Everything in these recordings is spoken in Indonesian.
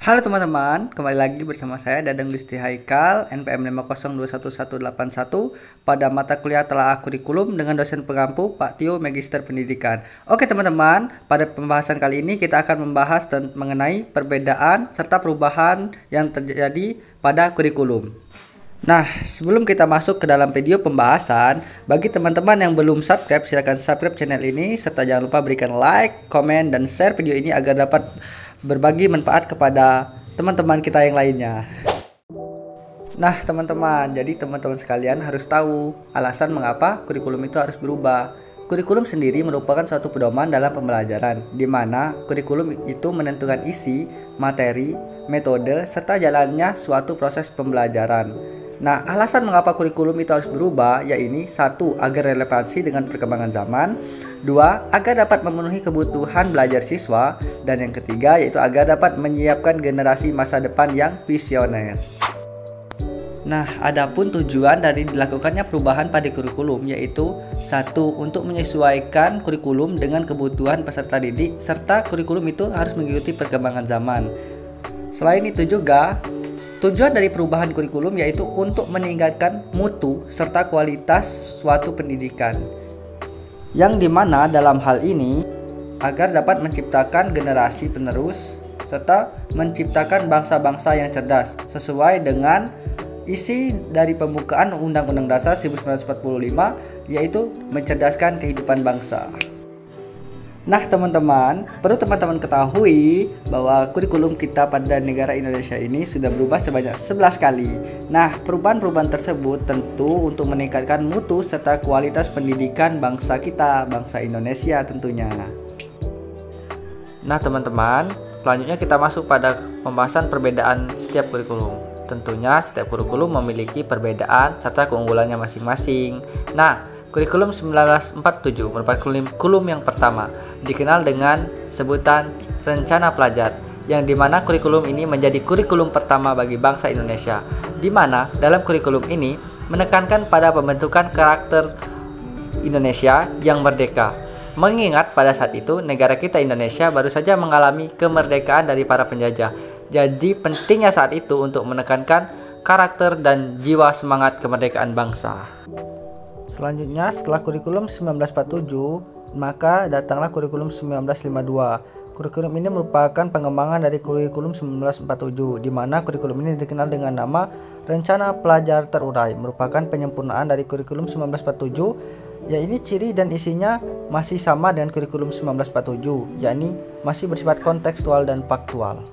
Halo teman-teman, kembali lagi bersama saya Dadang Gusti Haikal, NPM 5021181 pada mata kuliah Telaah Kurikulum dengan dosen pengampu Pak Tio Magister Pendidikan. Oke teman-teman, pada pembahasan kali ini kita akan membahas mengenai perbedaan serta perubahan yang terjadi pada kurikulum. Nah, sebelum kita masuk ke dalam video pembahasan, bagi teman-teman yang belum subscribe, silahkan subscribe channel ini, serta jangan lupa berikan like, komen, dan share video ini agar dapat berbagi manfaat kepada teman-teman kita yang lainnya. Nah, teman-teman, jadi teman-teman sekalian harus tahu alasan mengapa kurikulum itu harus berubah. Kurikulum sendiri merupakan suatu pedoman dalam pembelajaran, di mana kurikulum itu menentukan isi, materi, metode, serta jalannya suatu proses pembelajaran. Nah, alasan mengapa kurikulum itu harus berubah yaitu 1. Agar relevansi dengan perkembangan zaman, 2. Agar dapat memenuhi kebutuhan belajar siswa, dan yang ketiga yaitu agar dapat menyiapkan generasi masa depan yang visioner. Nah, adapun tujuan dari dilakukannya perubahan pada kurikulum yaitu 1. Untuk menyesuaikan kurikulum dengan kebutuhan peserta didik, serta kurikulum itu harus mengikuti perkembangan zaman. Selain itu juga tujuan dari perubahan kurikulum yaitu untuk meningkatkan mutu serta kualitas suatu pendidikan, yang dimana dalam hal ini agar dapat menciptakan generasi penerus serta menciptakan bangsa-bangsa yang cerdas sesuai dengan isi dari pembukaan Undang-Undang Dasar 1945 yaitu mencerdaskan kehidupan bangsa. Nah teman-teman, perlu teman-teman ketahui bahwa kurikulum kita pada negara Indonesia ini sudah berubah sebanyak 11 kali. Nah, perubahan-perubahan tersebut tentu untuk meningkatkan mutu serta kualitas pendidikan bangsa kita, bangsa Indonesia tentunya. Nah teman-teman, selanjutnya kita masuk pada pembahasan perbedaan setiap kurikulum. Tentunya setiap kurikulum memiliki perbedaan serta keunggulannya masing-masing. Nah, kurikulum 1947 merupakan kurikulum yang pertama, dikenal dengan sebutan Rencana Pelajar, yang dimana kurikulum ini menjadi kurikulum pertama bagi bangsa Indonesia, dimana dalam kurikulum ini menekankan pada pembentukan karakter Indonesia yang merdeka. Mengingat pada saat itu negara kita Indonesia baru saja mengalami kemerdekaan dari para penjajah. Jadi pentingnya saat itu untuk menekankan karakter dan jiwa semangat kemerdekaan bangsa. Selanjutnya setelah kurikulum 1947, maka datanglah kurikulum 1952. Kurikulum ini merupakan pengembangan dari kurikulum 1947, di mana kurikulum ini dikenal dengan nama Rencana Pelajar Terurai, merupakan penyempurnaan dari kurikulum 1947, yaitu ciri dan isinya masih sama dengan kurikulum 1947, yakni masih bersifat kontekstual dan faktual.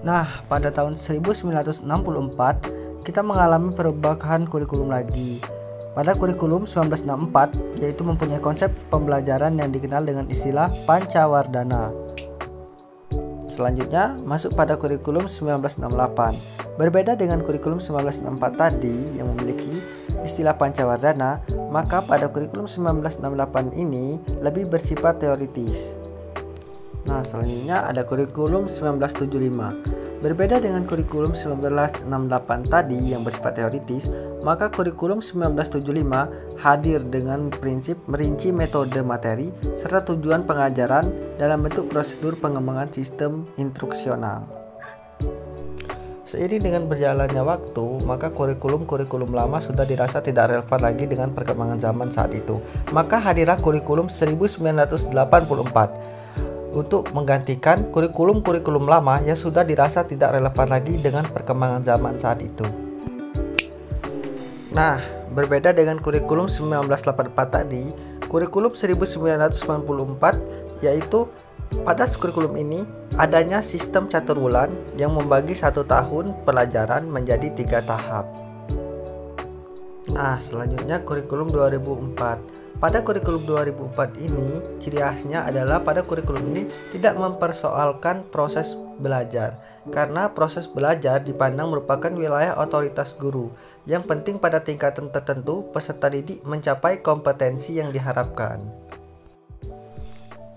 Nah, pada tahun 1964, kita mengalami perubahan kurikulum lagi. Pada kurikulum 1964, yaitu mempunyai konsep pembelajaran yang dikenal dengan istilah Pancawardhana. Selanjutnya, masuk pada kurikulum 1968. Berbeda dengan kurikulum 1964 tadi yang memiliki istilah Pancawardhana, maka pada kurikulum 1968 ini lebih bersifat teoritis. Nah, selanjutnya ada kurikulum 1975. Berbeda dengan kurikulum 1968 tadi yang bersifat teoritis, maka kurikulum 1975 hadir dengan prinsip merinci metode materi serta tujuan pengajaran dalam bentuk prosedur pengembangan sistem instruksional. Seiring dengan berjalannya waktu, maka kurikulum-kurikulum lama sudah dirasa tidak relevan lagi dengan perkembangan zaman saat itu. Maka hadirlah kurikulum 1984 untuk menggantikan kurikulum-kurikulum lama yang sudah dirasa tidak relevan lagi dengan perkembangan zaman saat itu. Nah, berbeda dengan kurikulum 1984 tadi, kurikulum 1994 yaitu pada kurikulum ini adanya sistem caturwulan yang membagi 1 tahun pelajaran menjadi 3 tahap. Nah, selanjutnya kurikulum 2004. Pada kurikulum 2004 ini, ciri khasnya adalah pada kurikulum ini tidak mempersoalkan proses belajar, karena proses belajar dipandang merupakan wilayah otoritas guru. Yang penting pada tingkatan tertentu, peserta didik mencapai kompetensi yang diharapkan.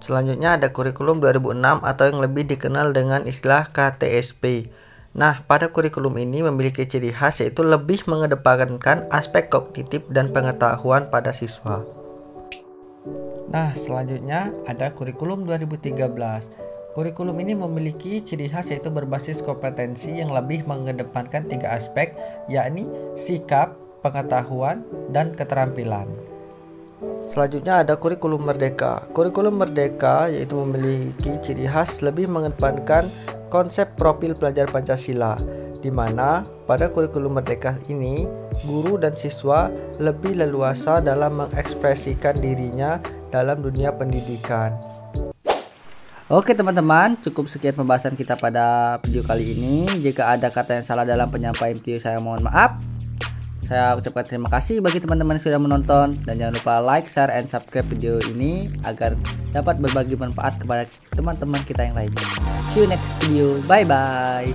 Selanjutnya ada kurikulum 2006 atau yang lebih dikenal dengan istilah KTSP. Nah, pada kurikulum ini memiliki ciri khas yaitu lebih mengedepankan aspek kognitif dan pengetahuan pada siswa. Nah, selanjutnya ada kurikulum 2013. Kurikulum ini memiliki ciri khas yaitu berbasis kompetensi yang lebih mengedepankan 3 aspek, yakni sikap, pengetahuan, dan keterampilan. Selanjutnya ada kurikulum merdeka. Kurikulum merdeka yaitu memiliki ciri khas lebih mengedepankan konsep profil pelajar Pancasila, di mana pada kurikulum merdeka ini guru dan siswa lebih leluasa dalam mengekspresikan dirinya dalam dunia pendidikan. Oke teman-teman, cukup sekian pembahasan kita pada video kali ini. Jika ada kata yang salah dalam penyampaian video saya, mohon maaf. Saya ucapkan terima kasih bagi teman-teman yang sudah menonton, dan jangan lupa like, share, and subscribe video ini agar dapat berbagi manfaat kepada teman-teman kita yang lainnya. See you next video, bye bye.